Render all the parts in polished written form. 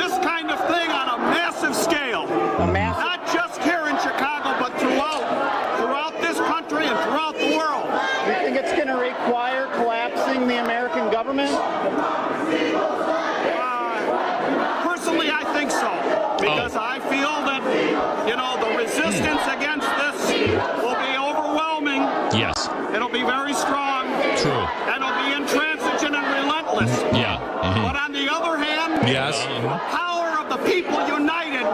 this kind of thing on a massive scale. Not just here in Chicago, but throughout this country and throughout the world. Do you think it's going to require collapsing the American government? Personally, I think so. Because I feel that, the resistance against this will be overwhelming. Yes. It'll be very strong. True. And it'll be intransigent and relentless. Yeah. Mm-hmm. But on the other hand, Yes. the power of the people united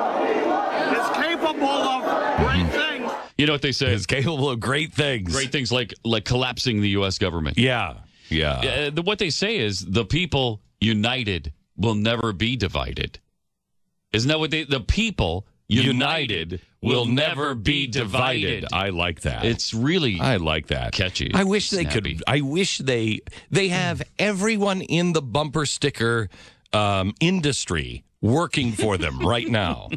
is capable of great things. You know what they say? Is capable of great things. Great things like collapsing the U.S. government. Yeah. Yeah. What they say is the people united will never be divided. Isn't that what the people united will never be divided? I like that. It's really I like that. Catchy. I wish they snappy. could. I wish they have everyone in the bumper sticker industry working for them right now.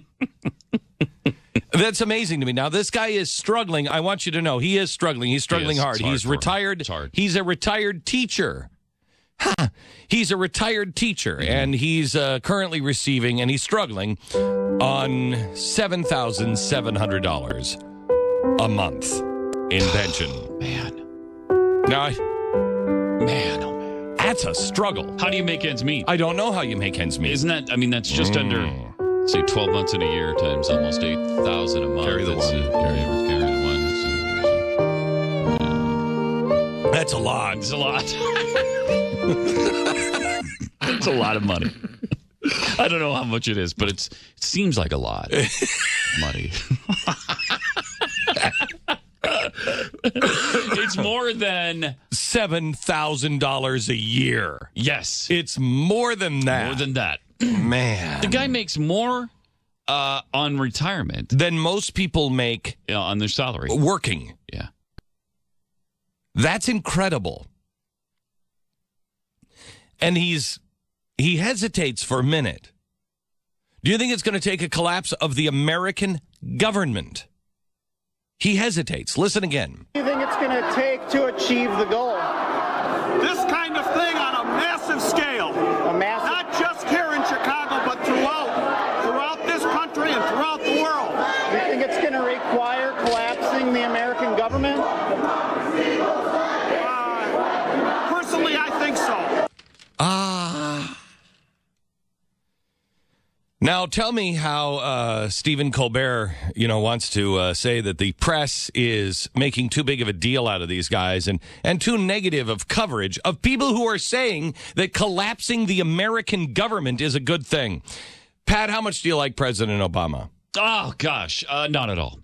That's amazing to me. Now, this guy is struggling. I want you to know he is struggling. He's struggling hard. He's retired. It's hard. He's a retired teacher. He's a retired teacher, and he's currently receiving, and he's struggling on $7,700 a month in pension. Man. Now, Man. that's a struggle. How do you make ends meet? I don't know how you make ends meet. Isn't that, that's just under, say, 12 months in a year times almost 8,000 a month. Carry the one. Carry the one. That's a lot. It's a lot. It's a lot of money. I don't know how much it is, but it seems like a lot of money. It's more than $7,000 a year. Yes. It's more than that. More than that. Man. The guy makes more on retirement than most people make on their salary. Working. Yeah. That's incredible. And he hesitates for a minute. Do you think it's going to take a collapse of the American government? He hesitates. Listen again. What do you think it's going to take to achieve the goal? This kind of thing on a massive scale. Not just here in Chicago, but throughout this country and throughout the world. Do you think it's going to require collapsing the American government? Personally, I think so. Now, tell me how Stephen Colbert, wants to say that the press is making too big of a deal out of these guys and too negative of coverage of people who are saying that collapsing the American government is a good thing. Pat, how much do you like President Obama? Oh, gosh. Not at all.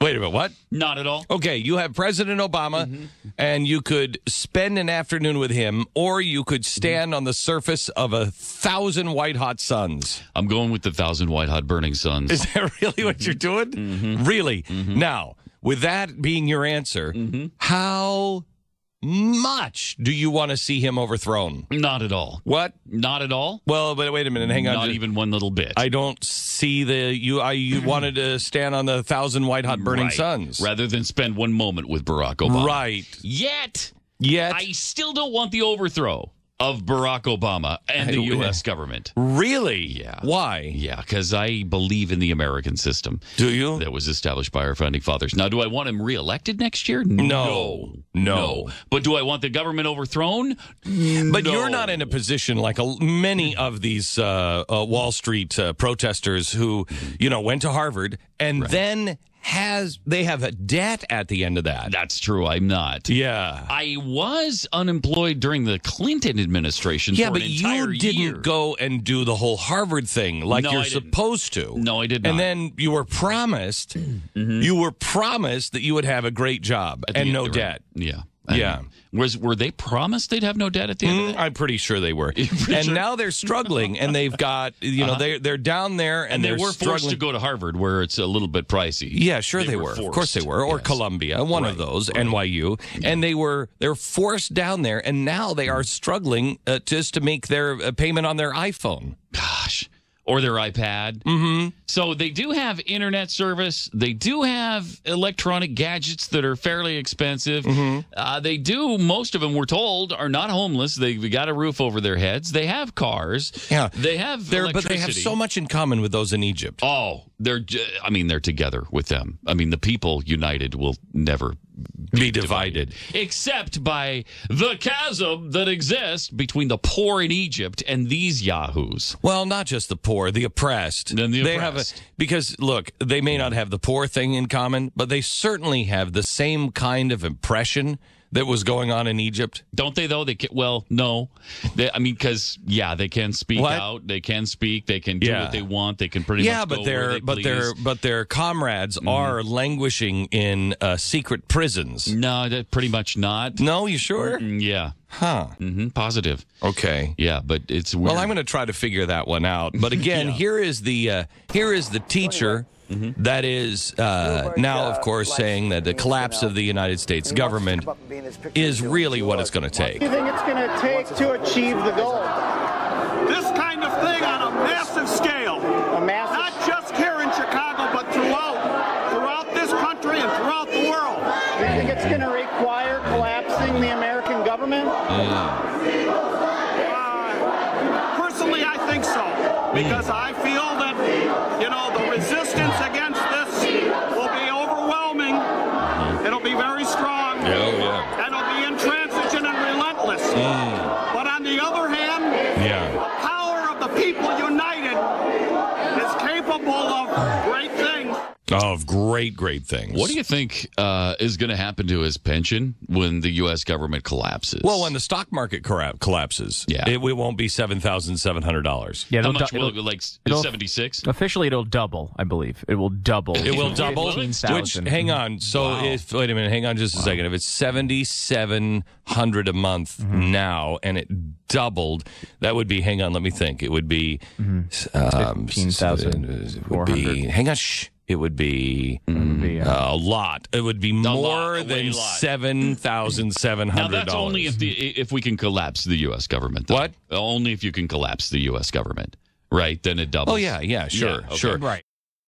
Wait a minute, what? Not at all. Okay, you have President Obama, and you could spend an afternoon with him, or you could stand on the surface of 1,000 white-hot suns. I'm going with the 1,000 white-hot burning suns. Is that really what you're doing? Really? Now, with that being your answer, how much do you want to see him overthrown? Not at all. What? Not at all? Well, but wait a minute. Hang on. Not even one little bit. I don't see you wanted to stand on the 1,000 white-hot burning suns. Rather than spend one moment with Barack Obama. Right. Yet, Yet, I still don't want the overthrow of Barack Obama and the U.S. government. Really? Yeah. Why? Yeah, because I believe in the American system. Do you? That was established by our founding fathers. Now, do I want him reelected next year? No. But do I want the government overthrown? But you're not in a position like many of these Wall Street protesters who, went to Harvard and then they have a debt at the end of that. That's true. I'm not. Yeah. I was unemployed during the Clinton administration for an entire year. You didn't go and do the whole Harvard thing like you're supposed to. No, I did not. And then you were promised, that you would have a great job and no debt. Yeah. Yeah. Were they promised they'd have no debt at the end of that? I'm pretty sure they were. And now they're struggling, and they've got, they're down there, and they they're were forced to go to Harvard, where it's a little bit pricey. Yeah, sure they were. Of course they were. Or Columbia, one of those, NYU. Yeah. And they're forced down there, and now they are struggling just to make their payment on their iPhone. Gosh. or their iPad. Mm-hmm. So they do have internet service. They do have electronic gadgets that are fairly expensive. Mm-hmm. They do, most of them, we're told, are not homeless. They've got a roof over their heads. They have cars. Yeah. They have electricity. But they have so much in common with those in Egypt. Oh, they're together with them. I mean, the people united will never be divided, except by the chasm that exists between the poor in Egypt and these yahoos. Well, not just the poor, the oppressed. And the They oppressed. because look, they may not have the poor thing in common, but they certainly have the same kind of oppression that was going on in Egypt. Don't they, though? No. Because they can speak out. They can speak. They can do what they want. They can pretty much go where they please. But their comrades are languishing in secret prisons. No, that pretty much not. No, you sure? Yeah. Huh. Positive. Okay. Yeah, but it's weird. Well, I'm going to try to figure that one out. But again, here is the teacher. That is now, of course, saying that the collapse of the United States government is really what it's going to take. What do you think it's going to take to achieve the goal? This kind of thing on a massive scale. Not just here in Chicago, but throughout this country and throughout the world. Do you think it's going to require collapsing the American government? Personally, I think so. Because I feel that, the resistance against this will be overwhelming. It'll be very strong. And it'll be intransigent and relentless. But on the other hand, the power of the people united is capable of great things. Of great things. What do you think is going to happen to his pension when the U.S. government collapses? Well, when the stock market collapses, it won't be $7,700. Yeah, how much will it 76? Officially, it'll double, I believe. It will double. It will double? 15,000. Which, hang on. So, wait a minute. Hang on just a second. If it's $7,700 a month now and it doubled, that would be, hang on, let me think. It would be 15,400. Hang on, shh. It would be a lot. It would be more than $7,700. Now, that's only if we can collapse the U.S. government. Though. What? Only if you can collapse the U.S. government. Right? Then it doubles. Oh, yeah, sure. Right.